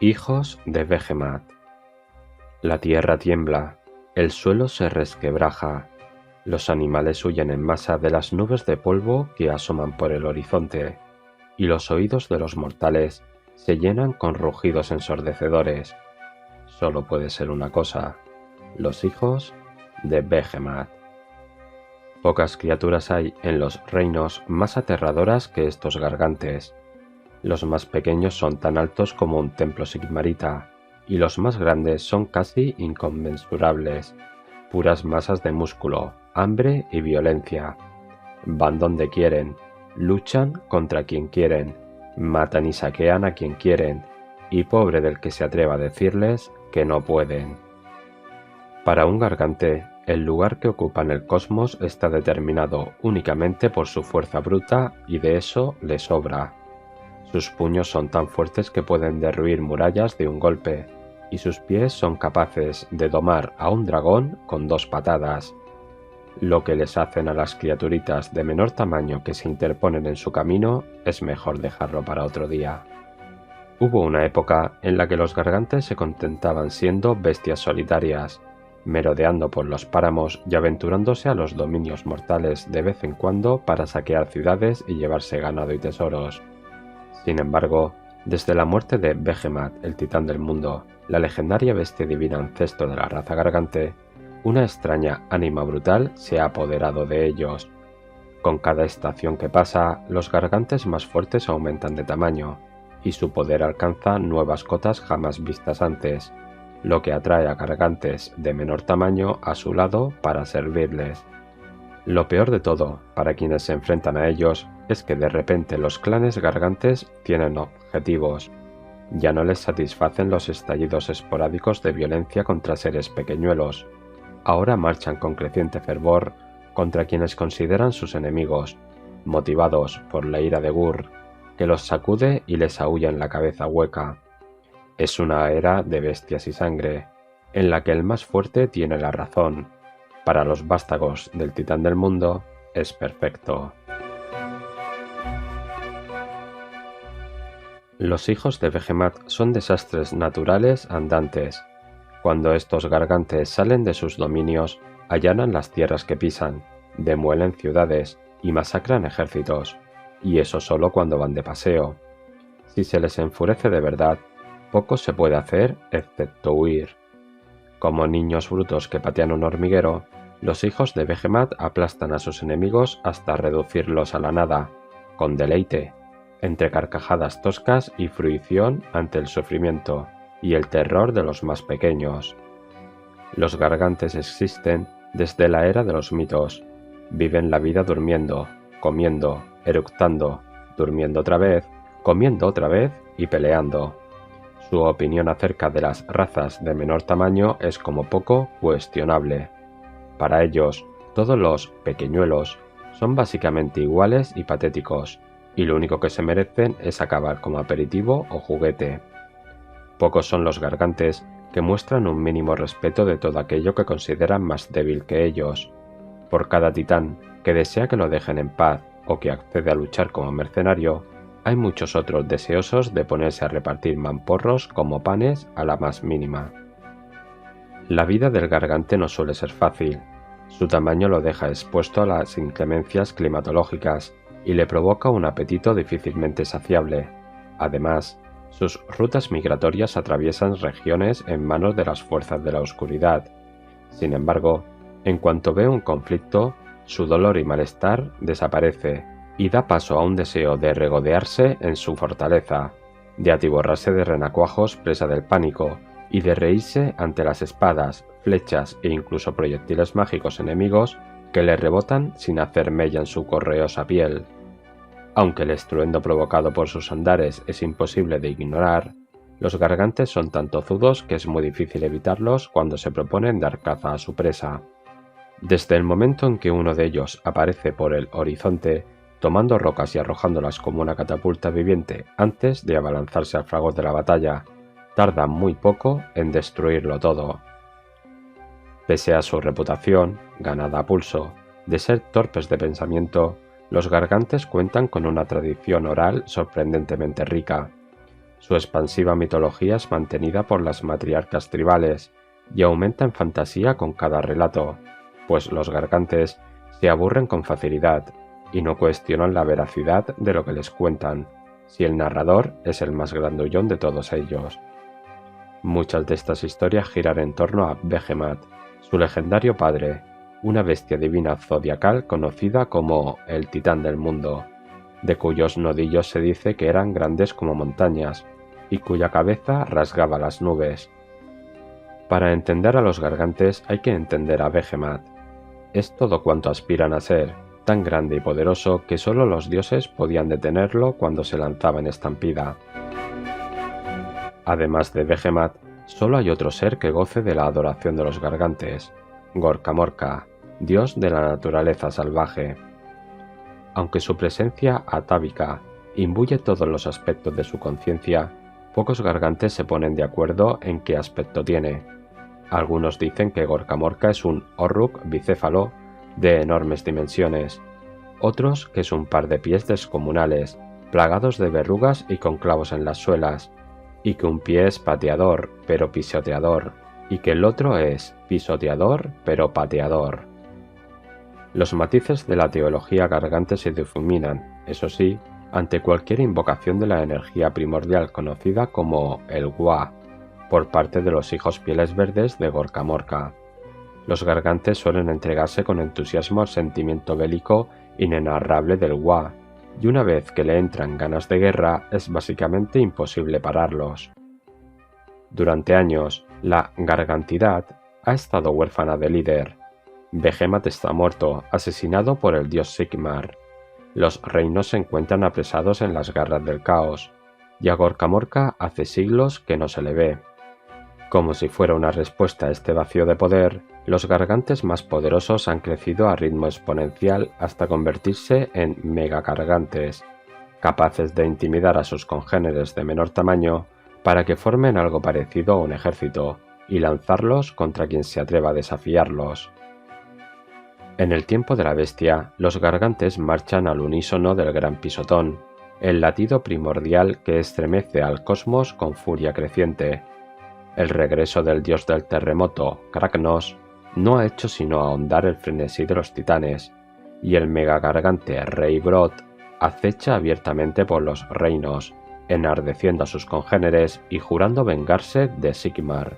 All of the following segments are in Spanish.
Hijos de Behemat. La tierra tiembla, el suelo se resquebraja, los animales huyen en masa de las nubes de polvo que asoman por el horizonte, y los oídos de los mortales se llenan con rugidos ensordecedores. Solo puede ser una cosa: los hijos de Behemat. Pocas criaturas hay en los reinos más aterradoras que estos gargantes. Los más pequeños son tan altos como un templo sigmarita, y los más grandes son casi inconmensurables, puras masas de músculo, hambre y violencia. Van donde quieren, luchan contra quien quieren, matan y saquean a quien quieren, y pobre del que se atreva a decirles que no pueden. Para un gargante, el lugar que ocupa en el cosmos está determinado únicamente por su fuerza bruta, y de eso le sobra. Sus puños son tan fuertes que pueden derruir murallas de un golpe, y sus pies son capaces de domar a un dragón con 2 patadas. Lo que les hacen a las criaturitas de menor tamaño que se interponen en su camino es mejor dejarlo para otro día. Hubo una época en la que los gargantes se contentaban siendo bestias solitarias, merodeando por los páramos y aventurándose a los dominios mortales de vez en cuando para saquear ciudades y llevarse ganado y tesoros. Sin embargo, desde la muerte de Behemat, el titán del mundo, la legendaria bestia divina ancestro de la raza gargante, una extraña ánima brutal se ha apoderado de ellos. Con cada estación que pasa, los gargantes más fuertes aumentan de tamaño, y su poder alcanza nuevas cotas jamás vistas antes, lo que atrae a gargantes de menor tamaño a su lado para servirles. Lo peor de todo, para quienes se enfrentan a ellos, es que de repente los clanes gargantes tienen objetivos. Ya no les satisfacen los estallidos esporádicos de violencia contra seres pequeñuelos. Ahora marchan con creciente fervor contra quienes consideran sus enemigos, motivados por la ira de Gur, que los sacude y les aúlla en la cabeza hueca. Es una era de bestias y sangre, en la que el más fuerte tiene la razón. Para los vástagos del titán del mundo, es perfecto. Los hijos de Behemat son desastres naturales andantes. Cuando estos gargantes salen de sus dominios, allanan las tierras que pisan, demuelen ciudades y masacran ejércitos, y eso solo cuando van de paseo. Si se les enfurece de verdad, poco se puede hacer excepto huir. Como niños brutos que patean un hormiguero, los hijos de Behemat aplastan a sus enemigos hasta reducirlos a la nada, con deleite, entre carcajadas toscas y fruición ante el sufrimiento y el terror de los más pequeños. Los gargantes existen desde la era de los mitos. Viven la vida durmiendo, comiendo, eructando, durmiendo otra vez, comiendo otra vez y peleando. Su opinión acerca de las razas de menor tamaño es como poco cuestionable. Para ellos, todos los pequeñuelos son básicamente iguales y patéticos, y lo único que se merecen es acabar como aperitivo o juguete. Pocos son los gargantes que muestran un mínimo respeto de todo aquello que consideran más débil que ellos. Por cada titán que desea que lo dejen en paz o que accede a luchar como mercenario, hay muchos otros deseosos de ponerse a repartir mamporros como panes a la más mínima. La vida del gargante no suele ser fácil. Su tamaño lo deja expuesto a las inclemencias climatológicas y le provoca un apetito difícilmente saciable. Además, sus rutas migratorias atraviesan regiones en manos de las fuerzas de la oscuridad. Sin embargo, en cuanto ve un conflicto, su dolor y malestar desaparece y da paso a un deseo de regodearse en su fortaleza, de atiborrarse de renacuajos presa del pánico y de reírse ante las espadas, flechas e incluso proyectiles mágicos enemigos que le rebotan sin hacer mella en su correosa piel. Aunque el estruendo provocado por sus andares es imposible de ignorar, los gargantes son tan tozudos que es muy difícil evitarlos cuando se proponen dar caza a su presa. Desde el momento en que uno de ellos aparece por el horizonte, tomando rocas y arrojándolas como una catapulta viviente antes de abalanzarse al fragor de la batalla, tardan muy poco en destruirlo todo. Pese a su reputación, ganada a pulso, de ser torpes de pensamiento, los gargantes cuentan con una tradición oral sorprendentemente rica. Su expansiva mitología es mantenida por las matriarcas tribales y aumenta en fantasía con cada relato, pues los gargantes se aburren con facilidad y no cuestionan la veracidad de lo que les cuentan, si el narrador es el más grandullón de todos ellos. Muchas de estas historias giran en torno a Behemoth, su legendario padre, una bestia divina zodiacal conocida como el Titán del Mundo, de cuyos nodillos se dice que eran grandes como montañas y cuya cabeza rasgaba las nubes. Para entender a los gargantes hay que entender a Behemoth. Es todo cuanto aspiran a ser, tan grande y poderoso que solo los dioses podían detenerlo cuando se lanzaba en estampida. Además de Behemoth, solo hay otro ser que goce de la adoración de los gargantes, Gorka Morka, dios de la naturaleza salvaje. Aunque su presencia atávica imbuye todos los aspectos de su conciencia, pocos gargantes se ponen de acuerdo en qué aspecto tiene. Algunos dicen que Gorka Morka es un Orruk bicéfalo de enormes dimensiones, otros que es un par de pies descomunales, plagados de verrugas y con clavos en las suelas, y que un pie es pateador, pero pisoteador, y que el otro es pisoteador, pero pateador. Los matices de la teología gargante se difuminan, eso sí, ante cualquier invocación de la energía primordial conocida como el Wa, por parte de los hijos pieles verdes de Gorka Morka. Los gargantes suelen entregarse con entusiasmo al sentimiento bélico inenarrable del Wa, y una vez que le entran ganas de guerra es básicamente imposible pararlos. Durante años, la gargantidad ha estado huérfana de líder. Behemoth está muerto, asesinado por el dios Sigmar. Los reinos se encuentran apresados en las garras del caos, y a Gorka Morka hace siglos que no se le ve. Como si fuera una respuesta a este vacío de poder, los gargantes más poderosos han crecido a ritmo exponencial hasta convertirse en megagargantes, capaces de intimidar a sus congéneres de menor tamaño para que formen algo parecido a un ejército y lanzarlos contra quien se atreva a desafiarlos. En el tiempo de la bestia, los gargantes marchan al unísono del gran pisotón, el latido primordial que estremece al cosmos con furia creciente. El regreso del dios del terremoto, Kragnos, no ha hecho sino ahondar el frenesí de los titanes, y el megagargante Rey Brot acecha abiertamente por los reinos, enardeciendo a sus congéneres y jurando vengarse de Sigmar.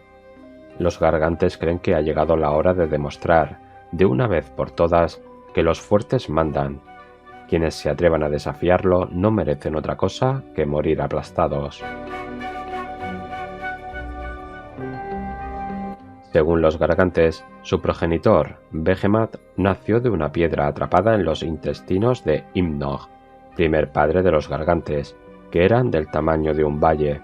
Los gargantes creen que ha llegado la hora de demostrar, de una vez por todas, que los fuertes mandan. Quienes se atrevan a desafiarlo no merecen otra cosa que morir aplastados. Según los gargantes, su progenitor, Behemoth, nació de una piedra atrapada en los intestinos de Imnog, primer padre de los gargantes, que eran del tamaño de un valle.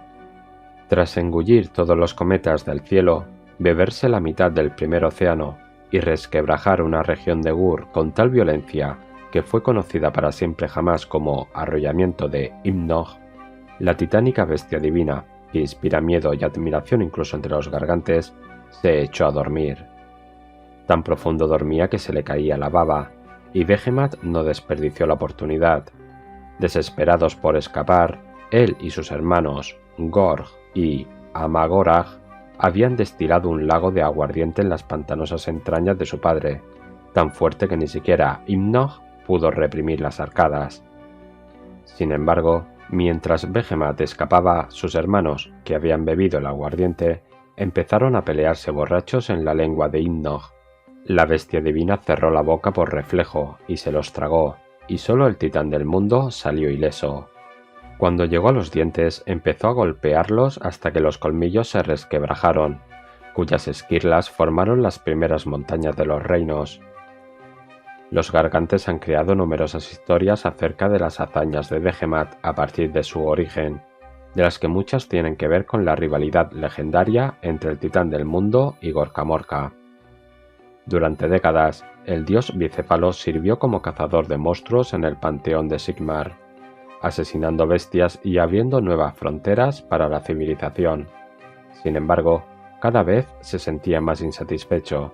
Tras engullir todos los cometas del cielo, beberse la mitad del primer océano y resquebrajar una región de Gur con tal violencia que fue conocida para siempre jamás como arrollamiento de Imnog, la titánica bestia divina, que inspira miedo y admiración incluso entre los gargantes, se echó a dormir. Tan profundo dormía que se le caía la baba, y Behemoth no desperdició la oportunidad. Desesperados por escapar, él y sus hermanos, Gorg y Amagorag, habían destilado un lago de aguardiente en las pantanosas entrañas de su padre, tan fuerte que ni siquiera Imnog pudo reprimir las arcadas. Sin embargo, mientras Behemoth escapaba, sus hermanos, que habían bebido el aguardiente, empezaron a pelearse borrachos en la lengua de Imnog. La bestia divina cerró la boca por reflejo y se los tragó, y solo el titán del mundo salió ileso. Cuando llegó a los dientes, empezó a golpearlos hasta que los colmillos se resquebrajaron, cuyas esquirlas formaron las primeras montañas de los reinos. Los gargantes han creado numerosas historias acerca de las hazañas de Behemoth a partir de su origen, de las que muchas tienen que ver con la rivalidad legendaria entre el titán del mundo y Gorka Morka. Durante décadas, el dios bicéfalo sirvió como cazador de monstruos en el panteón de Sigmar, asesinando bestias y abriendo nuevas fronteras para la civilización. Sin embargo, cada vez se sentía más insatisfecho.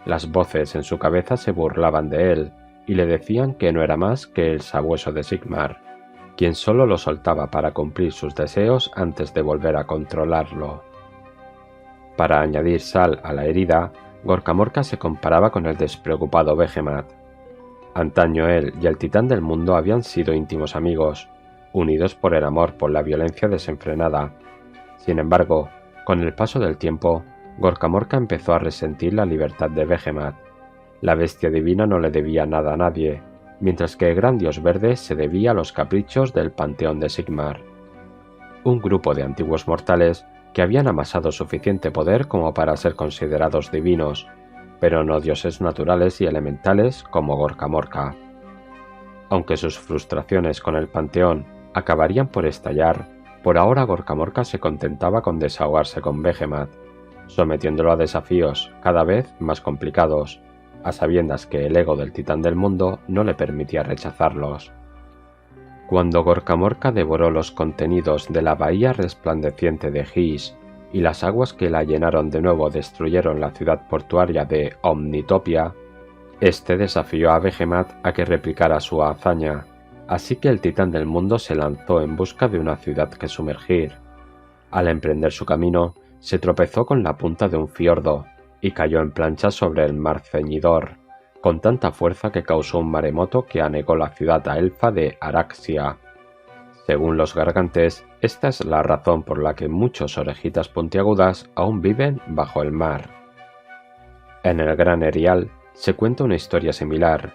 Las voces en su cabeza se burlaban de él y le decían que no era más que el sabueso de Sigmar, quien solo lo soltaba para cumplir sus deseos antes de volver a controlarlo. Para añadir sal a la herida, Gorka Morka se comparaba con el despreocupado Behemoth. Antaño él y el titán del mundo habían sido íntimos amigos, unidos por el amor por la violencia desenfrenada. Sin embargo, con el paso del tiempo, Gorka Morka empezó a resentir la libertad de Behemoth. La bestia divina no le debía nada a nadie, mientras que el gran dios verde se debía a los caprichos del panteón de Sigmar. Un grupo de antiguos mortales que habían amasado suficiente poder como para ser considerados divinos, pero no dioses naturales y elementales como Gorka Morka. Aunque sus frustraciones con el panteón acabarían por estallar, por ahora Gorka Morka se contentaba con desahogarse con Behemoth, sometiéndolo a desafíos cada vez más complicados, a sabiendas que el ego del titán del mundo no le permitía rechazarlos. Cuando Gorka Morka devoró los contenidos de la bahía resplandeciente de Hysh y las aguas que la llenaron de nuevo destruyeron la ciudad portuaria de Omnitopia, este desafió a Behemoth a que replicara su hazaña, así que el titán del mundo se lanzó en busca de una ciudad que sumergir. Al emprender su camino, se tropezó con la punta de un fiordo y cayó en plancha sobre el mar ceñidor, con tanta fuerza que causó un maremoto que anegó la ciudad elfa de Araxia. Según los gargantes, esta es la razón por la que muchos orejitas puntiagudas aún viven bajo el mar. En el Gran Erial se cuenta una historia similar.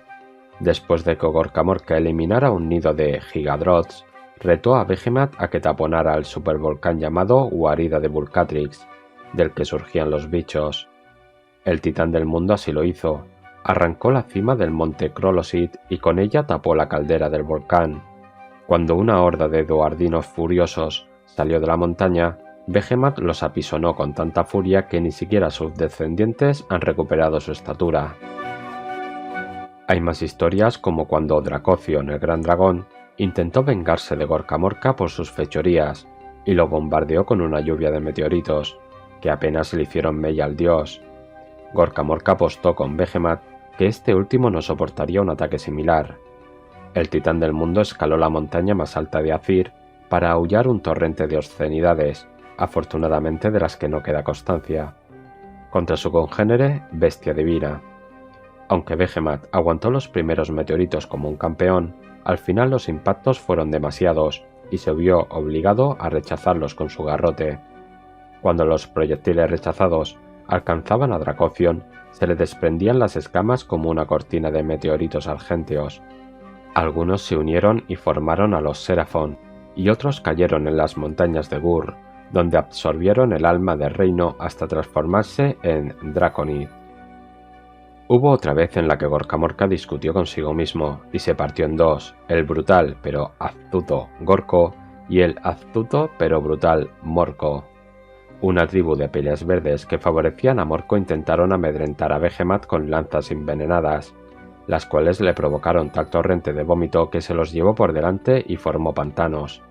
Después de que Gorka Morka eliminara un nido de Gigadrots, retó a Behemoth a que taponara el supervolcán llamado Guarida de Vulcatrix, del que surgían los bichos. El titán del mundo así lo hizo. Arrancó la cima del monte Krolosit y con ella tapó la caldera del volcán. Cuando una horda de duardinos furiosos salió de la montaña, Behemoth los apisonó con tanta furia que ni siquiera sus descendientes han recuperado su estatura. Hay más historias como cuando Dracothion, el gran dragón, intentó vengarse de Gorka Morka por sus fechorías y lo bombardeó con una lluvia de meteoritos, que apenas le hicieron mella al dios. Gorka Morka apostó con Behemoth que este último no soportaría un ataque similar. El titán del mundo escaló la montaña más alta de Azir para aullar un torrente de obscenidades, afortunadamente de las que no queda constancia, contra su congénere bestia divina. Aunque Behemoth aguantó los primeros meteoritos como un campeón, al final los impactos fueron demasiados y se vio obligado a rechazarlos con su garrote. Cuando los proyectiles rechazados alcanzaban a Dracothion, se le desprendían las escamas como una cortina de meteoritos argénteos. Algunos se unieron y formaron a los Seraphon, y otros cayeron en las montañas de Gur, donde absorbieron el alma del reino hasta transformarse en Draconid. Hubo otra vez en la que Gorka Morka discutió consigo mismo y se partió en dos, el brutal pero astuto Gorko y el astuto pero brutal Morko. Una tribu de pieles verdes que favorecían a Morko intentaron amedrentar a Behemoth con lanzas envenenadas, las cuales le provocaron tal torrente de vómito que se los llevó por delante y formó pantanos.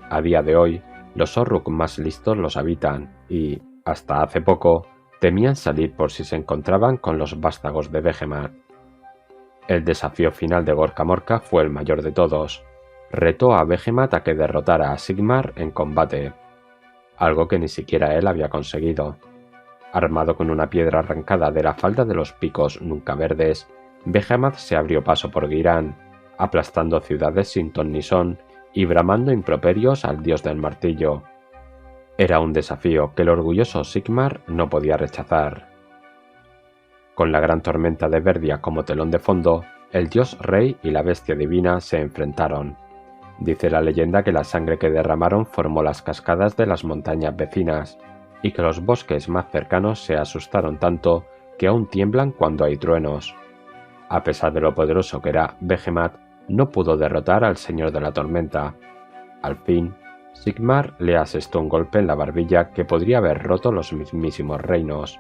A día de hoy, los Orruk más listos los habitan y, hasta hace poco, temían salir por si se encontraban con los vástagos de Behemoth. El desafío final de Gorka Morka fue el mayor de todos. Retó a Behemoth a que derrotara a Sigmar en combate, algo que ni siquiera él había conseguido. Armado con una piedra arrancada de la falda de los picos nunca verdes, Behemoth se abrió paso por Ghyran, aplastando ciudades sin ton ni son y bramando improperios al dios del martillo. Era un desafío que el orgulloso Sigmar no podía rechazar. Con la gran tormenta de Verdia como telón de fondo, el dios rey y la bestia divina se enfrentaron. Dice la leyenda que la sangre que derramaron formó las cascadas de las montañas vecinas, y que los bosques más cercanos se asustaron tanto que aún tiemblan cuando hay truenos. A pesar de lo poderoso que era Behemoth, no pudo derrotar al señor de la tormenta. Al fin, Sigmar le asestó un golpe en la barbilla que podría haber roto los mismísimos reinos.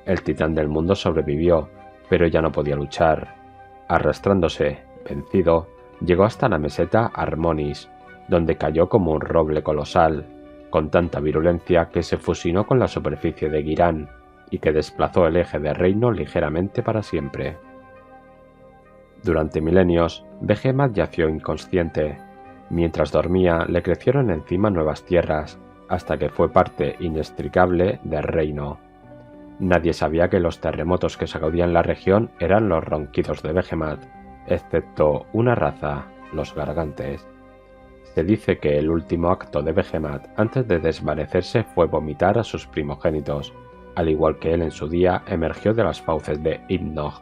El titán del mundo sobrevivió, pero ya no podía luchar. Arrastrándose, vencido, llegó hasta la meseta Armonis, donde cayó como un roble colosal, con tanta virulencia que se fusionó con la superficie de Ghyran y que desplazó el eje del reino ligeramente para siempre. Durante milenios, Behemoth yació inconsciente. Mientras dormía, le crecieron encima nuevas tierras, hasta que fue parte inextricable del reino. Nadie sabía que los terremotos que sacudían la región eran los ronquidos de Behemat, excepto una raza, los Gargantes. Se dice que el último acto de Behemat antes de desvanecerse fue vomitar a sus primogénitos, al igual que él en su día emergió de las fauces de Ibnog.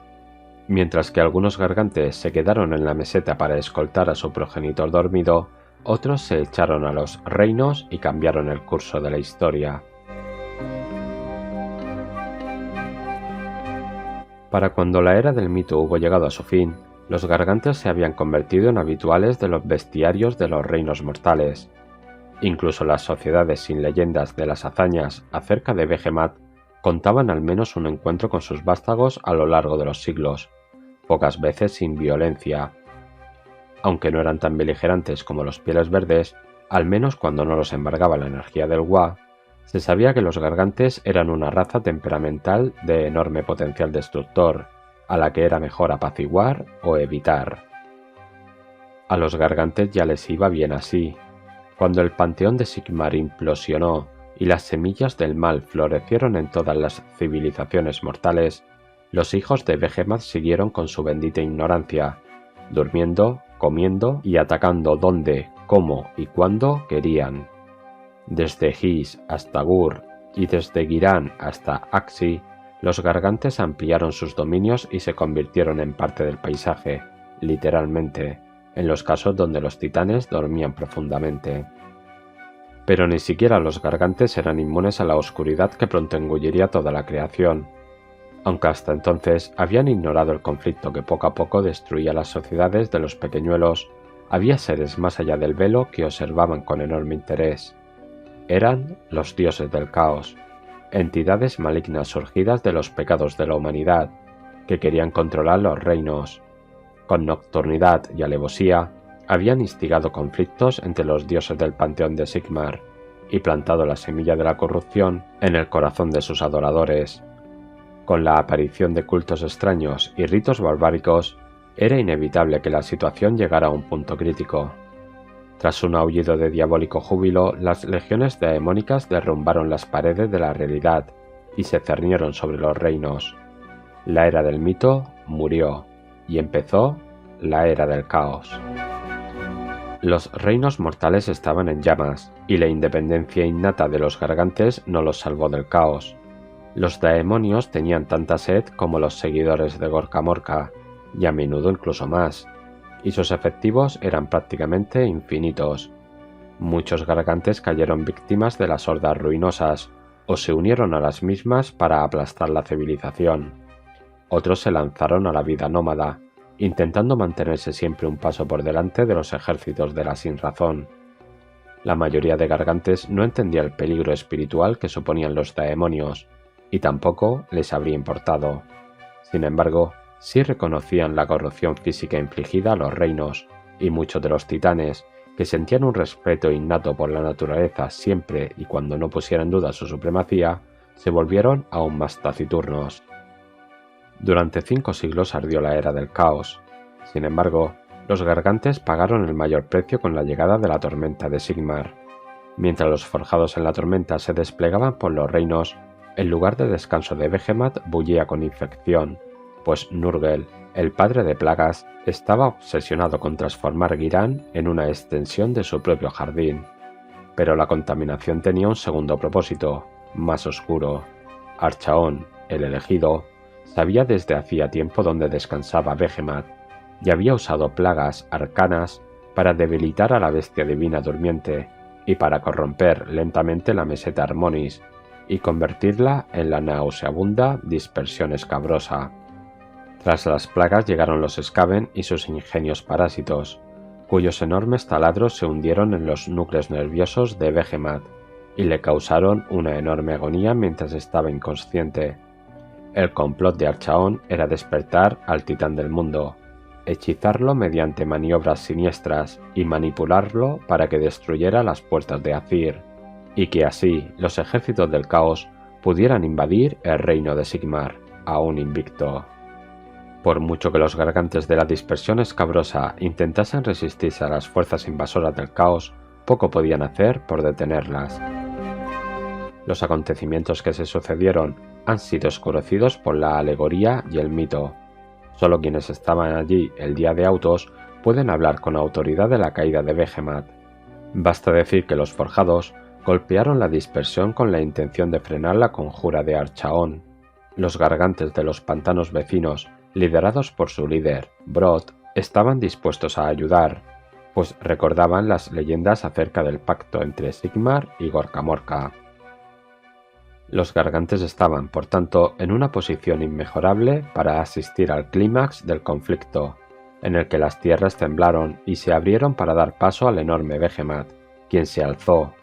Mientras que algunos Gargantes se quedaron en la meseta para escoltar a su progenitor dormido, otros se echaron a los reinos y cambiaron el curso de la historia. Para cuando la era del mito hubo llegado a su fin, los Gargantes se habían convertido en habituales de los bestiarios de los reinos mortales. Incluso las sociedades sin leyendas de las hazañas acerca de Behemat contaban al menos un encuentro con sus vástagos a lo largo de los siglos, pocas veces sin violencia. Aunque no eran tan beligerantes como los Pieles Verdes, al menos cuando no los embargaba la energía del Wa, se sabía que los Gargantes eran una raza temperamental de enorme potencial destructor, a la que era mejor apaciguar o evitar. A los Gargantes ya les iba bien así. Cuando el panteón de Sigmar implosionó y las semillas del mal florecieron en todas las civilizaciones mortales, los hijos de Behemat siguieron con su bendita ignorancia, durmiendo, comiendo y atacando donde, cómo y cuándo querían. Desde His hasta Gur y desde Girán hasta Axi, los Gargantes ampliaron sus dominios y se convirtieron en parte del paisaje, literalmente, en los casos donde los titanes dormían profundamente. Pero ni siquiera los Gargantes eran inmunes a la oscuridad que pronto engulliría toda la creación. Aunque hasta entonces habían ignorado el conflicto que poco a poco destruía las sociedades de los pequeñuelos, había seres más allá del velo que observaban con enorme interés. Eran los dioses del caos, entidades malignas surgidas de los pecados de la humanidad, que querían controlar los reinos. Con nocturnidad y alevosía, habían instigado conflictos entre los dioses del panteón de Sigmar y plantado la semilla de la corrupción en el corazón de sus adoradores. Con la aparición de cultos extraños y ritos barbáricos, era inevitable que la situación llegara a un punto crítico. Tras un aullido de diabólico júbilo, las legiones daemónicas derrumbaron las paredes de la realidad y se cernieron sobre los reinos. La era del mito murió y empezó la era del caos. Los reinos mortales estaban en llamas y la independencia innata de los Gargantes no los salvó del caos. Los daemonios tenían tanta sed como los seguidores de Gorka Morka, y a menudo incluso más, y sus efectivos eran prácticamente infinitos. Muchos Gargantes cayeron víctimas de las hordas ruinosas, o se unieron a las mismas para aplastar la civilización. Otros se lanzaron a la vida nómada, intentando mantenerse siempre un paso por delante de los ejércitos de la sinrazón. La mayoría de Gargantes no entendía el peligro espiritual que suponían los daemonios, y tampoco les habría importado. Sin embargo, sí reconocían la corrupción física infligida a los reinos, y muchos de los titanes, que sentían un respeto innato por la naturaleza siempre y cuando no pusiera en duda su supremacía, se volvieron aún más taciturnos. Durante 5 siglos ardió la era del caos. Sin embargo, los Gargantes pagaron el mayor precio con la llegada de la tormenta de Sigmar. Mientras los forjados en la tormenta se desplegaban por los reinos, el lugar de descanso de Behemat bullía con infección, pues Nurgle, el padre de plagas, estaba obsesionado con transformar Girán en una extensión de su propio jardín. Pero la contaminación tenía un segundo propósito, más oscuro. Archaon, el elegido, sabía desde hacía tiempo dónde descansaba Behemat, y había usado plagas arcanas para debilitar a la bestia divina durmiente y para corromper lentamente la meseta Armonis y convertirla en la nauseabunda dispersión escabrosa. Tras las plagas llegaron los Skaven y sus ingenios parásitos, cuyos enormes taladros se hundieron en los núcleos nerviosos de Behemat y le causaron una enorme agonía mientras estaba inconsciente. El complot de Archaon era despertar al titán del mundo, hechizarlo mediante maniobras siniestras y manipularlo para que destruyera las puertas de Azir, y que así los ejércitos del caos pudieran invadir el reino de Sigmar, aún invicto. Por mucho que los gargantes de la dispersión escabrosa intentasen resistirse a las fuerzas invasoras del caos, poco podían hacer por detenerlas. Los acontecimientos que se sucedieron han sido oscurecidos por la alegoría y el mito. Solo quienes estaban allí el día de Autos pueden hablar con autoridad de la caída de Behemat. Basta decir que los forjados golpearon la dispersión con la intención de frenar la conjura de Archaón. Los gargantes de los pantanos vecinos, liderados por su líder, Brod, estaban dispuestos a ayudar, pues recordaban las leyendas acerca del pacto entre Sigmar y Gorka Morka. Los gargantes estaban, por tanto, en una posición inmejorable para asistir al clímax del conflicto, en el que las tierras temblaron y se abrieron para dar paso al enorme Behemat, quien se alzó,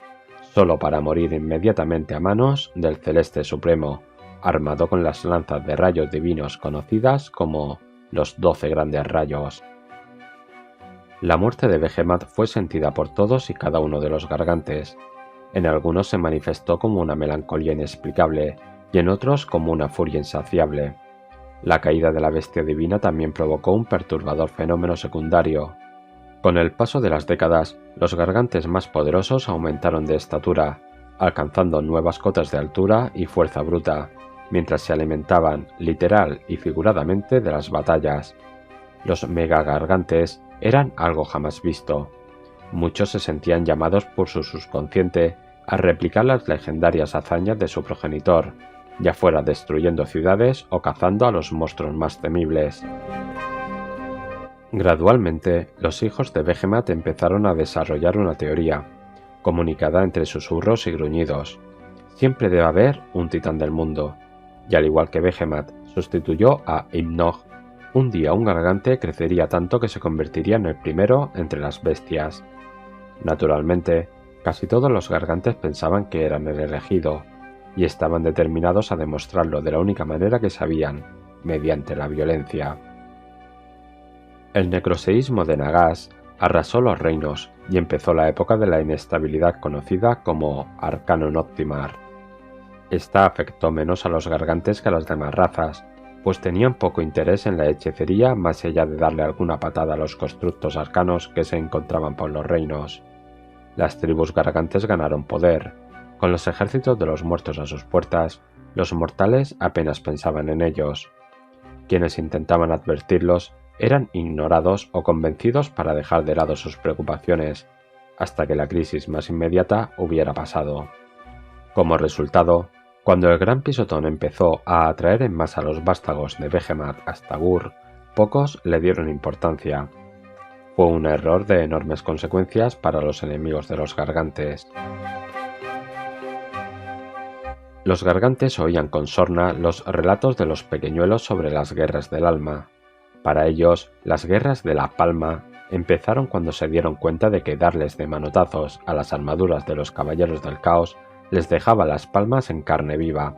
solo para morir inmediatamente a manos del Celeste Supremo, armado con las lanzas de rayos divinos conocidas como los 12 grandes rayos. La muerte de Behemat fue sentida por todos y cada uno de los gargantes. En algunos se manifestó como una melancolía inexplicable y en otros como una furia insaciable. La caída de la bestia divina también provocó un perturbador fenómeno secundario. Con el paso de las décadas, los gargantes más poderosos aumentaron de estatura, alcanzando nuevas cotas de altura y fuerza bruta, mientras se alimentaban, literal y figuradamente, de las batallas. Los megagargantes eran algo jamás visto. Muchos se sentían llamados por su subconsciente a replicar las legendarias hazañas de su progenitor, ya fuera destruyendo ciudades o cazando a los monstruos más temibles. Gradualmente, los hijos de Behemat empezaron a desarrollar una teoría, comunicada entre susurros y gruñidos. Siempre debe haber un titán del mundo, y al igual que Behemat sustituyó a Imnog, un día un gargante crecería tanto que se convertiría en el primero entre las bestias. Naturalmente, casi todos los gargantes pensaban que eran el elegido, y estaban determinados a demostrarlo de la única manera que sabían, mediante la violencia. El necroseísmo de Nagash arrasó los reinos y empezó la época de la inestabilidad conocida como Arcano Noctimar. Esta afectó menos a los gargantes que a las demás razas, pues tenían poco interés en la hechicería más allá de darle alguna patada a los constructos arcanos que se encontraban por los reinos. Las tribus gargantes ganaron poder. Con los ejércitos de los muertos a sus puertas, los mortales apenas pensaban en ellos. Quienes intentaban advertirlos eran ignorados o convencidos para dejar de lado sus preocupaciones, hasta que la crisis más inmediata hubiera pasado. Como resultado, cuando el gran pisotón empezó a atraer en masa a los vástagos de Behemat hasta Gur, pocos le dieron importancia. Fue un error de enormes consecuencias para los enemigos de los gargantes. Los gargantes oían con sorna los relatos de los pequeñuelos sobre las guerras del alma. Para ellos, las guerras de la palma empezaron cuando se dieron cuenta de que darles de manotazos a las armaduras de los caballeros del caos les dejaba las palmas en carne viva.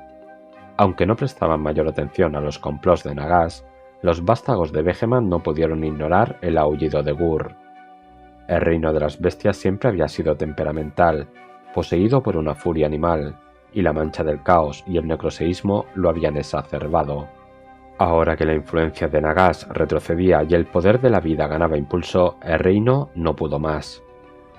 Aunque no prestaban mayor atención a los complots de Nagash, los vástagos de Behemat no pudieron ignorar el aullido de Gur. El reino de las bestias siempre había sido temperamental, poseído por una furia animal, y la mancha del caos y el necroseísmo lo habían exacerbado. Ahora que la influencia de Nagash retrocedía y el poder de la vida ganaba impulso, el reino no pudo más.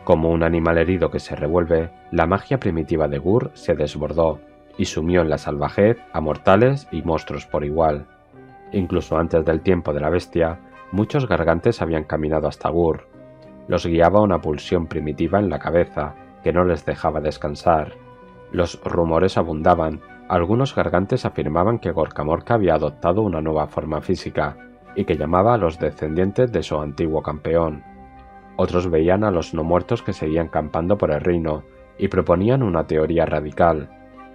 Como un animal herido que se revuelve, la magia primitiva de Gur se desbordó y sumió en la salvajez a mortales y monstruos por igual. Incluso antes del tiempo de la bestia, muchos gargantes habían caminado hasta Gur. Los guiaba una pulsión primitiva en la cabeza, que no les dejaba descansar. Los rumores abundaban. Algunos gargantes afirmaban que Gorka Morka había adoptado una nueva forma física y que llamaba a los descendientes de su antiguo campeón. Otros veían a los no muertos que seguían campando por el reino y proponían una teoría radical,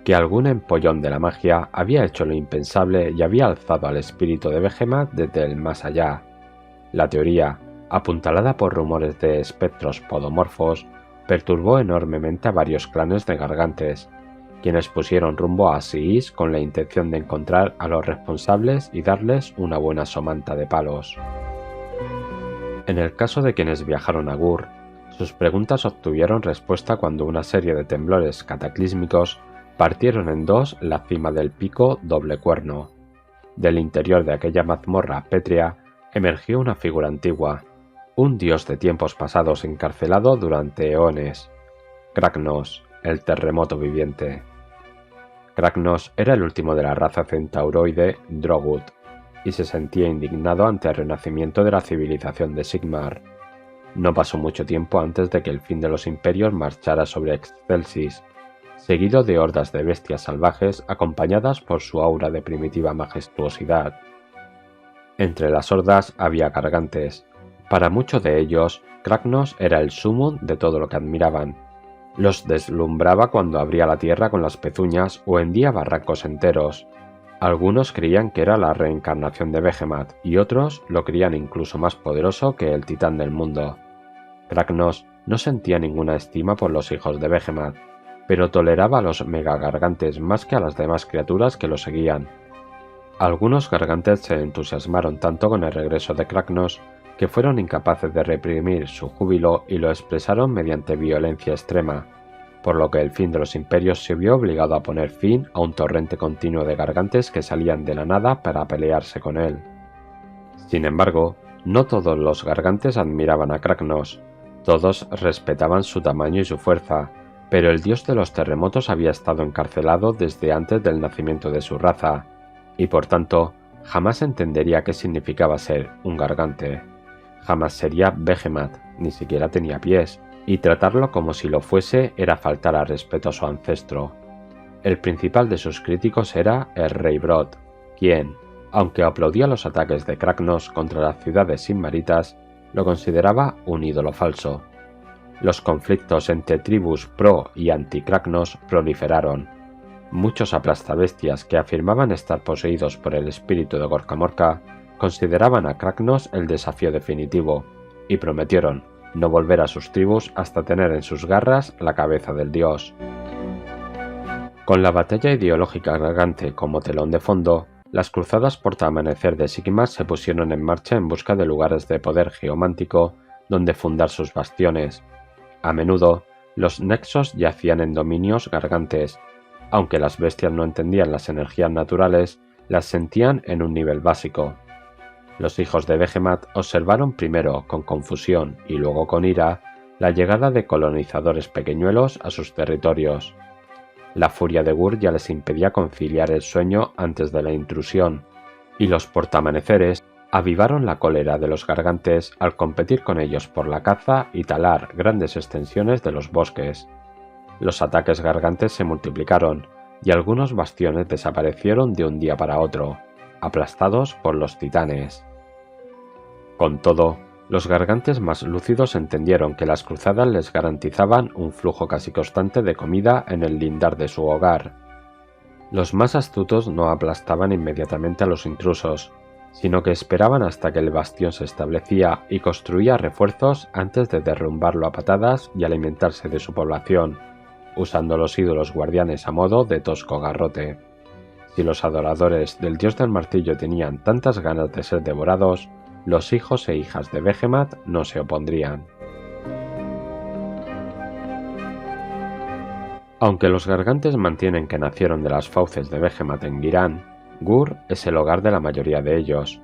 que algún empollón de la magia había hecho lo impensable y había alzado al espíritu de Behemat desde el más allá. La teoría, apuntalada por rumores de espectros podomorfos, perturbó enormemente a varios clanes de gargantes, quienes pusieron rumbo a Siis con la intención de encontrar a los responsables y darles una buena somanta de palos. En el caso de quienes viajaron a Gur, sus preguntas obtuvieron respuesta cuando una serie de temblores cataclísmicos partieron en dos la cima del pico Doble Cuerno. Del interior de aquella mazmorra pétrea emergió una figura antigua, un dios de tiempos pasados encarcelado durante eones, Kragnos, el terremoto viviente. Kragnos era el último de la raza centauroide Drogut, y se sentía indignado ante el renacimiento de la civilización de Sigmar. No pasó mucho tiempo antes de que el fin de los imperios marchara sobre Excelsis, seguido de hordas de bestias salvajes acompañadas por su aura de primitiva majestuosidad. Entre las hordas había gargantes. Para muchos de ellos, Kragnos era el sumum de todo lo que admiraban. Los deslumbraba cuando abría la tierra con las pezuñas o hendía barrancos enteros. Algunos creían que era la reencarnación de Behemat y otros lo creían incluso más poderoso que el titán del mundo. Kragnos no sentía ninguna estima por los hijos de Behemat, pero toleraba a los megagargantes más que a las demás criaturas que lo seguían. Algunos gargantes se entusiasmaron tanto con el regreso de Kragnos que fueron incapaces de reprimir su júbilo y lo expresaron mediante violencia extrema, por lo que el fin de los imperios se vio obligado a poner fin a un torrente continuo de gargantes que salían de la nada para pelearse con él. Sin embargo, no todos los gargantes admiraban a Kragnos, todos respetaban su tamaño y su fuerza, pero el dios de los terremotos había estado encarcelado desde antes del nacimiento de su raza, y por tanto jamás entendería qué significaba ser un gargante. Jamás sería Behemat, ni siquiera tenía pies, y tratarlo como si lo fuese era faltar al respeto a su ancestro. El principal de sus críticos era el rey Brod, quien, aunque aplaudía los ataques de Kragnos contra las ciudades sigmaritas, lo consideraba un ídolo falso. Los conflictos entre tribus pro y anti-Kragnos proliferaron. Muchos aplastabestias que afirmaban estar poseídos por el espíritu de Gorka Morka consideraban a Kragnos el desafío definitivo y prometieron no volver a sus tribus hasta tener en sus garras la cabeza del dios. Con la batalla ideológica gargante como telón de fondo, las cruzadas por amanecer de Sigmar se pusieron en marcha en busca de lugares de poder geomántico donde fundar sus bastiones. A menudo, los nexos yacían en dominios gargantes. Aunque las bestias no entendían las energías naturales, las sentían en un nivel básico. Los hijos de Behemat observaron primero con confusión y luego con ira la llegada de colonizadores pequeñuelos a sus territorios. La furia de Gur ya les impedía conciliar el sueño antes de la intrusión, y los portamaneceres avivaron la cólera de los gargantes al competir con ellos por la caza y talar grandes extensiones de los bosques. Los ataques gargantes se multiplicaron y algunos bastiones desaparecieron de un día para otro, aplastados por los titanes. Con todo, los gargantes más lúcidos entendieron que las cruzadas les garantizaban un flujo casi constante de comida en el lindar de su hogar. Los más astutos no aplastaban inmediatamente a los intrusos, sino que esperaban hasta que el bastión se establecía y construía refuerzos antes de derrumbarlo a patadas y alimentarse de su población, usando los ídolos guardianes a modo de tosco garrote. Si los adoradores del dios del martillo tenían tantas ganas de ser devorados, los hijos e hijas de Behemat no se opondrían. Aunque los gargantes mantienen que nacieron de las fauces de Behemat en Girán, Gur es el hogar de la mayoría de ellos.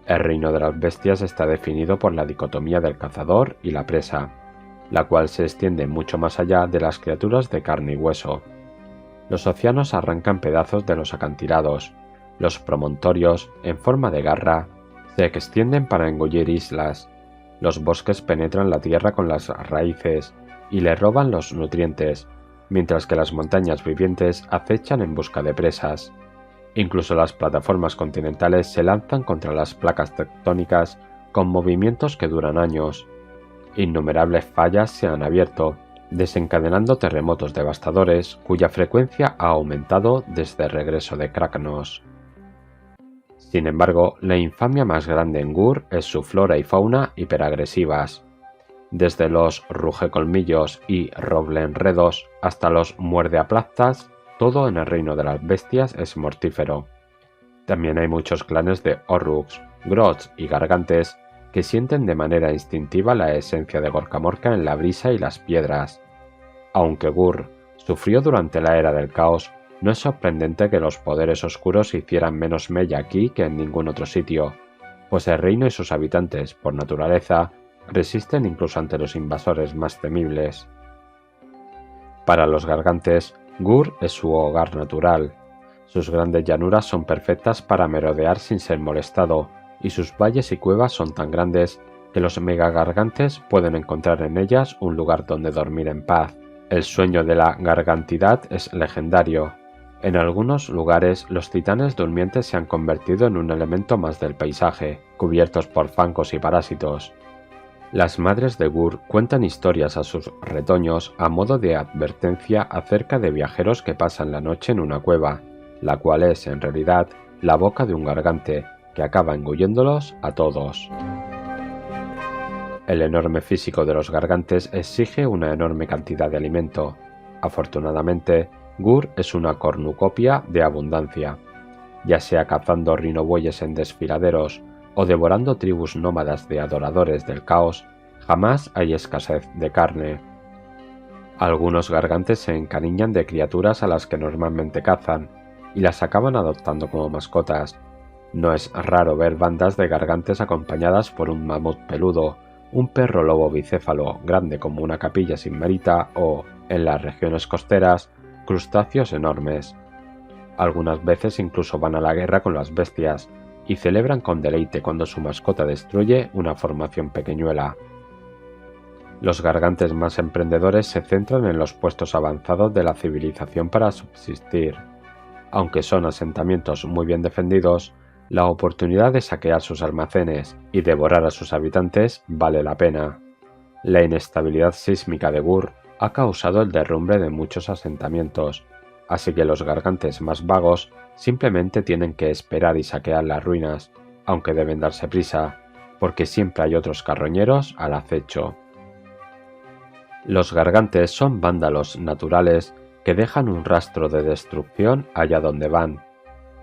El reino de las bestias está definido por la dicotomía del cazador y la presa, la cual se extiende mucho más allá de las criaturas de carne y hueso. Los océanos arrancan pedazos de los acantilados, los promontorios, en forma de garra, se extienden para engullir islas, los bosques penetran la tierra con las raíces y le roban los nutrientes, mientras que las montañas vivientes acechan en busca de presas. Incluso las plataformas continentales se lanzan contra las placas tectónicas con movimientos que duran años. Innumerables fallas se han abierto, desencadenando terremotos devastadores cuya frecuencia ha aumentado desde el regreso de Kragnos. Sin embargo, la infamia más grande en Gur es su flora y fauna hiperagresivas. Desde los rugecolmillos y roblenredos hasta los muerdeaplastas, todo en el reino de las bestias es mortífero. También hay muchos clanes de Orruks, Grots y Gargantes que sienten de manera instintiva la esencia de Gorka Morka en la brisa y las piedras. Aunque Gur sufrió durante la Era del Caos, No es sorprendente que los poderes oscuros hicieran menos mella aquí que en ningún otro sitio, pues el reino y sus habitantes, por naturaleza, resisten incluso ante los invasores más temibles. Para los gargantes, Gur es su hogar natural. Sus grandes llanuras son perfectas para merodear sin ser molestado, y sus valles y cuevas son tan grandes que los megagargantes pueden encontrar en ellas un lugar donde dormir en paz. El sueño de la gargantidad es legendario. En algunos lugares, los titanes durmientes se han convertido en un elemento más del paisaje, cubiertos por fangos y parásitos. Las madres de Gur cuentan historias a sus retoños a modo de advertencia acerca de viajeros que pasan la noche en una cueva, la cual es, en realidad, la boca de un gargante, que acaba engulléndolos a todos. El enorme físico de los gargantes exige una enorme cantidad de alimento. Afortunadamente, Gur es una cornucopia de abundancia, ya sea cazando rinobueyes en desfiladeros o devorando tribus nómadas de adoradores del caos, jamás hay escasez de carne. Algunos gargantes se encariñan de criaturas a las que normalmente cazan, y las acaban adoptando como mascotas. No es raro ver bandas de gargantes acompañadas por un mamut peludo, un perro lobo bicéfalo grande como una capilla sin marita o, en las regiones costeras, crustáceos enormes. Algunas veces incluso van a la guerra con las bestias, y celebran con deleite cuando su mascota destruye una formación pequeñuela. Los gargantes más emprendedores se centran en los puestos avanzados de la civilización para subsistir. Aunque son asentamientos muy bien defendidos, la oportunidad de saquear sus almacenes y devorar a sus habitantes vale la pena. La inestabilidad sísmica de Gur ha causado el derrumbe de muchos asentamientos, así que los gargantes más vagos simplemente tienen que esperar y saquear las ruinas, aunque deben darse prisa, porque siempre hay otros carroñeros al acecho. Los gargantes son vándalos naturales que dejan un rastro de destrucción allá donde van.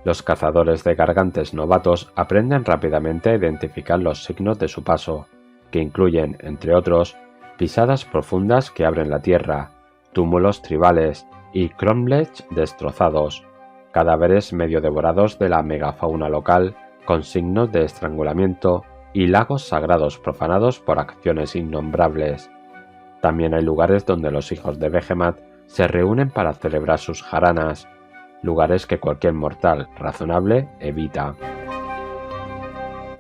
Los cazadores de gargantes novatos aprenden rápidamente a identificar los signos de su paso, que incluyen, entre otros, pisadas profundas que abren la tierra, túmulos tribales y cromlechs destrozados, cadáveres medio devorados de la megafauna local con signos de estrangulamiento y lagos sagrados profanados por acciones innombrables. También hay lugares donde los hijos de Behemat se reúnen para celebrar sus jaranas, lugares que cualquier mortal razonable evita.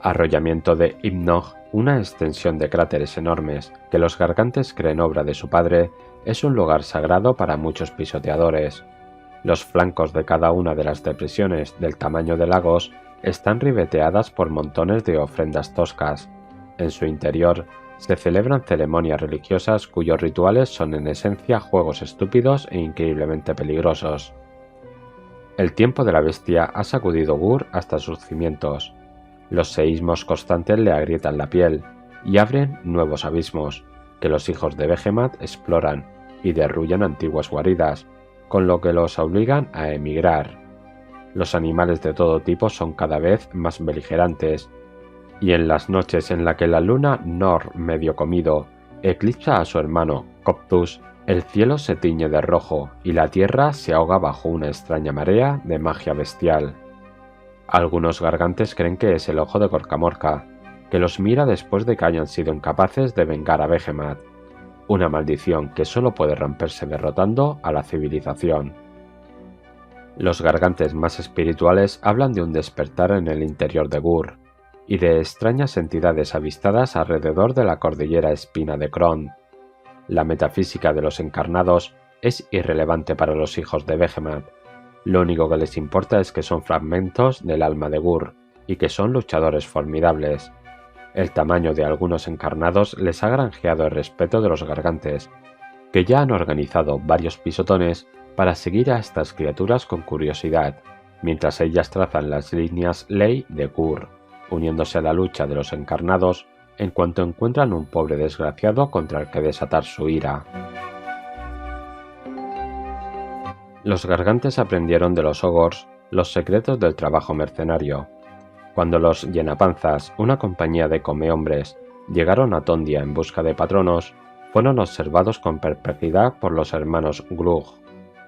Arrollamiento de Ibnog, una extensión de cráteres enormes que los gargantes creen obra de su padre, es un lugar sagrado para muchos pisoteadores. Los flancos de cada una de las depresiones del tamaño de lagos están ribeteadas por montones de ofrendas toscas. En su interior se celebran ceremonias religiosas cuyos rituales son en esencia juegos estúpidos e increíblemente peligrosos. El tiempo de la bestia ha sacudido Gur hasta sus cimientos. Los seísmos constantes le agrietan la piel y abren nuevos abismos, que los hijos de Behemat exploran y derruyen antiguas guaridas, con lo que los obligan a emigrar. Los animales de todo tipo son cada vez más beligerantes, y en las noches en las que la luna Nor medio comido eclipsa a su hermano Coptus, el cielo se tiñe de rojo y la tierra se ahoga bajo una extraña marea de magia bestial. Algunos gargantes creen que es el ojo de Gorkamorka, que los mira después de que hayan sido incapaces de vengar a Behemat, una maldición que solo puede romperse derrotando a la civilización. Los gargantes más espirituales hablan de un despertar en el interior de Gur, y de extrañas entidades avistadas alrededor de la cordillera espina de Kron. La metafísica de los encarnados es irrelevante para los hijos de Behemat. Lo único que les importa es que son fragmentos del alma de Gur, y que son luchadores formidables. El tamaño de algunos encarnados les ha granjeado el respeto de los gargantes, que ya han organizado varios pisotones para seguir a estas criaturas con curiosidad, mientras ellas trazan las líneas ley de Gur, uniéndose a la lucha de los encarnados en cuanto encuentran un pobre desgraciado contra el que desatar su ira. Los gargantes aprendieron de los ogors los secretos del trabajo mercenario. Cuando los llenapanzas, una compañía de comehombres, llegaron a Tondia en busca de patronos, fueron observados con perplejidad por los hermanos Glug.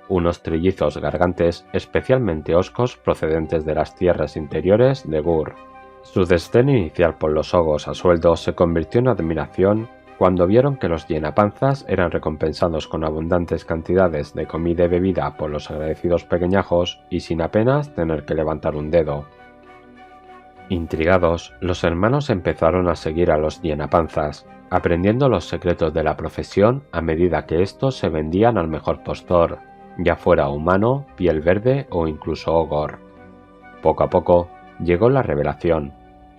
unos trillizos gargantes especialmente hoscos procedentes de las tierras interiores de Gur. Su desdén inicial por los hogos a sueldo se convirtió en admiración cuando vieron que los llenapanzas eran recompensados con abundantes cantidades de comida y bebida por los agradecidos pequeñajos y sin apenas tener que levantar un dedo. Intrigados, los hermanos empezaron a seguir a los llenapanzas, aprendiendo los secretos de la profesión a medida que estos se vendían al mejor postor, ya fuera humano, piel verde o incluso ogor. Poco a poco llegó la revelación.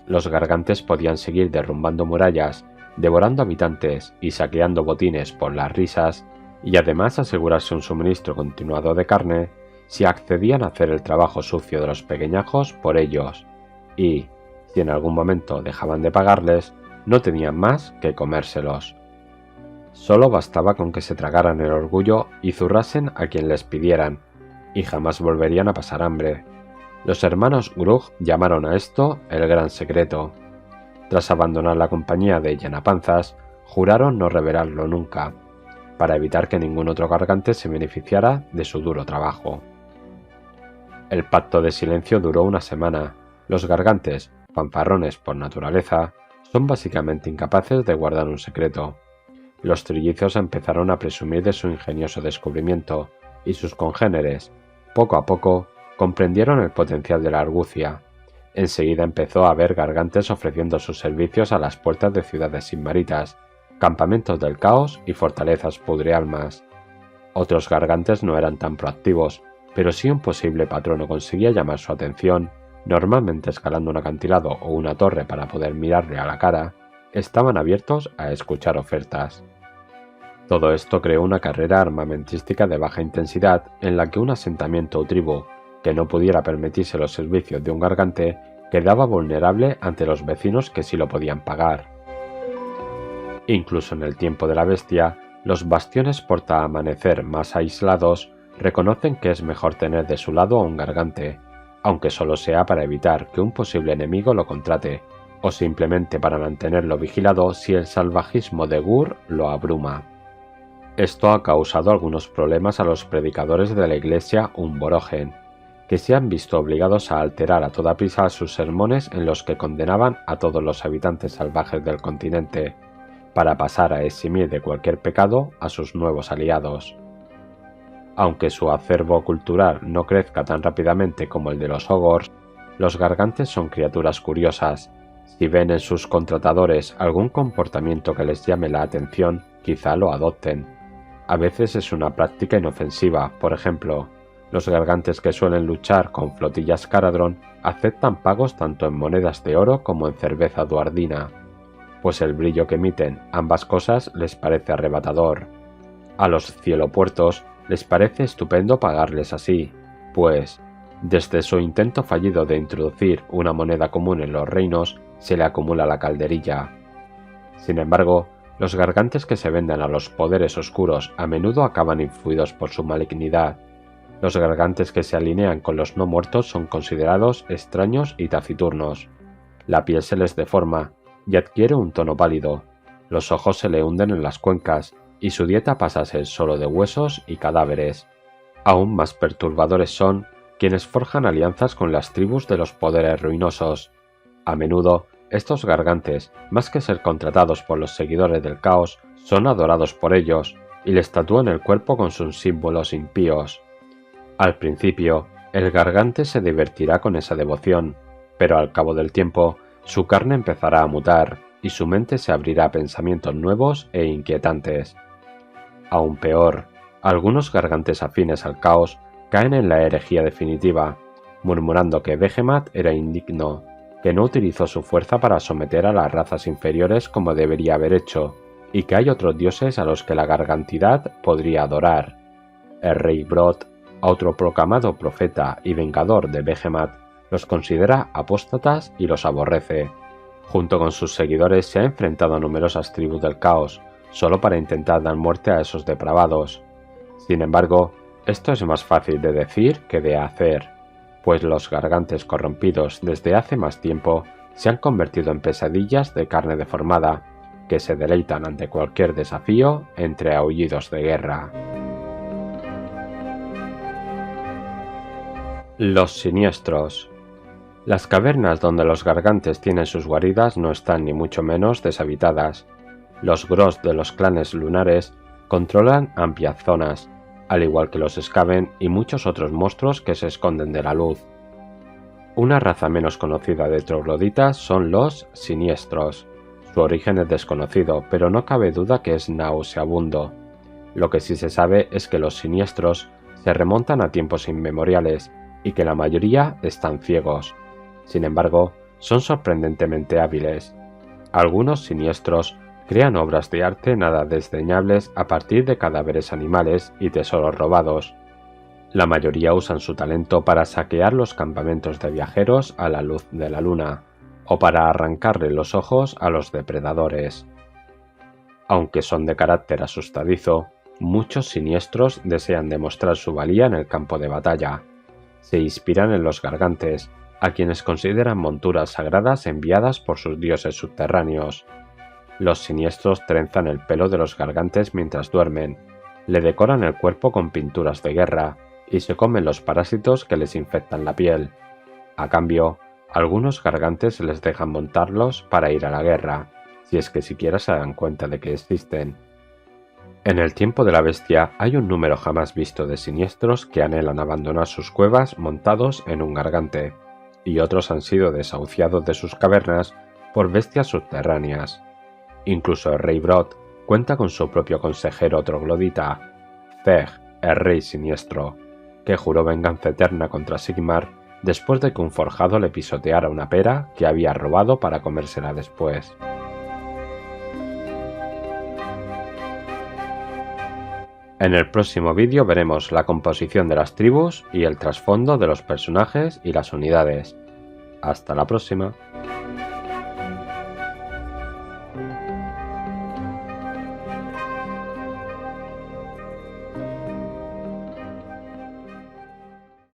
Los gargantes podían seguir derrumbando murallas, devorando habitantes y saqueando botines por las risas, y además asegurarse un suministro continuado de carne si accedían a hacer el trabajo sucio de los pequeñajos por ellos, y, si en algún momento dejaban de pagarles, no tenían más que comérselos. Solo bastaba con que se tragaran el orgullo y zurrasen a quien les pidieran, y jamás volverían a pasar hambre. Los hermanos Grug llamaron a esto el Gran Secreto. Tras abandonar la compañía de llenapanzas, juraron no revelarlo nunca, para evitar que ningún otro gargante se beneficiara de su duro trabajo. El pacto de silencio duró una semana. Los gargantes, fanfarrones por naturaleza, son básicamente incapaces de guardar un secreto. Los trillizos empezaron a presumir de su ingenioso descubrimiento, y sus congéneres, poco a poco, comprendieron el potencial de la argucia. Enseguida empezó a haber gargantes ofreciendo sus servicios a las puertas de ciudades sinmaritas, campamentos del caos y fortalezas pudrialmas. Otros gargantes no eran tan proactivos, pero si un posible patrono conseguía llamar su atención, normalmente escalando un acantilado o una torre para poder mirarle a la cara, estaban abiertos a escuchar ofertas. Todo esto creó una carrera armamentística de baja intensidad en la que un asentamiento o tribu que no pudiera permitirse los servicios de un gargante quedaba vulnerable ante los vecinos que sí lo podían pagar. Incluso en el tiempo de la bestia, los bastiones portaamanecer más aislados reconocen que es mejor tener de su lado a un gargante, aunque solo sea para evitar que un posible enemigo lo contrate, o simplemente para mantenerlo vigilado si el salvajismo de Gur lo abruma. Esto ha causado algunos problemas a los predicadores de la iglesia Umborogen, que se han visto obligados a alterar a toda prisa sus sermones en los que condenaban a todos los habitantes salvajes del continente, para pasar a eximir de cualquier pecado a sus nuevos aliados. Aunque su acervo cultural no crezca tan rápidamente como el de los ogors, los gargantes son criaturas curiosas. Si ven en sus contratadores algún comportamiento que les llame la atención, quizá lo adopten. A veces es una práctica inofensiva, por ejemplo, los gargantes que suelen luchar con flotillas Caradron aceptan pagos tanto en monedas de oro como en cerveza duardina, pues el brillo que emiten ambas cosas les parece arrebatador. A los cielopuertos les parece estupendo pagarles así, pues, desde su intento fallido de introducir una moneda común en los reinos, se le acumula la calderilla. Sin embargo, los gargantes que se venden a los poderes oscuros a menudo acaban influidos por su malignidad. Los gargantes que se alinean con los no muertos son considerados extraños y taciturnos. La piel se les deforma y adquiere un tono pálido. Los ojos se le hunden en las cuencas y su dieta pasa a ser solo de huesos y cadáveres. Aún más perturbadores son quienes forjan alianzas con las tribus de los poderes ruinosos. A menudo, estos gargantes, más que ser contratados por los seguidores del caos, son adorados por ellos y les tatúan el cuerpo con sus símbolos impíos. Al principio, el gargante se divertirá con esa devoción, pero al cabo del tiempo, su carne empezará a mutar y su mente se abrirá a pensamientos nuevos e inquietantes. Aún peor, algunos gargantes afines al caos caen en la herejía definitiva, murmurando que Behemat era indigno, que no utilizó su fuerza para someter a las razas inferiores como debería haber hecho, y que hay otros dioses a los que la gargantidad podría adorar. El rey Brod, autoproclamado profeta y vengador de Behemat, los considera apóstatas y los aborrece. Junto con sus seguidores se ha enfrentado a numerosas tribus del caos, solo para intentar dar muerte a esos depravados. Sin embargo, esto es más fácil de decir que de hacer, pues los gargantes corrompidos desde hace más tiempo se han convertido en pesadillas de carne deformada, que se deleitan ante cualquier desafío entre aullidos de guerra. Los siniestros. Las cavernas donde los gargantes tienen sus guaridas no están ni mucho menos deshabitadas. Los Gross de los clanes lunares controlan amplias zonas, al igual que los Skaven y muchos otros monstruos que se esconden de la luz. Una raza menos conocida de trogloditas son los siniestros. Su origen es desconocido, pero no cabe duda que es nauseabundo. Lo que sí se sabe es que los siniestros se remontan a tiempos inmemoriales y que la mayoría están ciegos. Sin embargo, son sorprendentemente hábiles. Algunos siniestros crean obras de arte nada desdeñables a partir de cadáveres animales y tesoros robados. La mayoría usan su talento para saquear los campamentos de viajeros a la luz de la luna, o para arrancarle los ojos a los depredadores. Aunque son de carácter asustadizo, muchos siniestros desean demostrar su valía en el campo de batalla. Se inspiran en los gargantes, a quienes consideran monturas sagradas enviadas por sus dioses subterráneos. Los siniestros trenzan el pelo de los gargantes mientras duermen, le decoran el cuerpo con pinturas de guerra y se comen los parásitos que les infectan la piel. A cambio, algunos gargantes les dejan montarlos para ir a la guerra, si es que siquiera se dan cuenta de que existen. En el tiempo de la bestia hay un número jamás visto de siniestros que anhelan abandonar sus cuevas montados en un gargante, y otros han sido desahuciados de sus cavernas por bestias subterráneas. Incluso el rey Brod cuenta con su propio consejero troglodita, Zeg, el rey siniestro, que juró venganza eterna contra Sigmar después de que un forjado le pisoteara una pera que había robado para comérsela después. En el próximo vídeo veremos la composición de las tribus y el trasfondo de los personajes y las unidades. Hasta la próxima.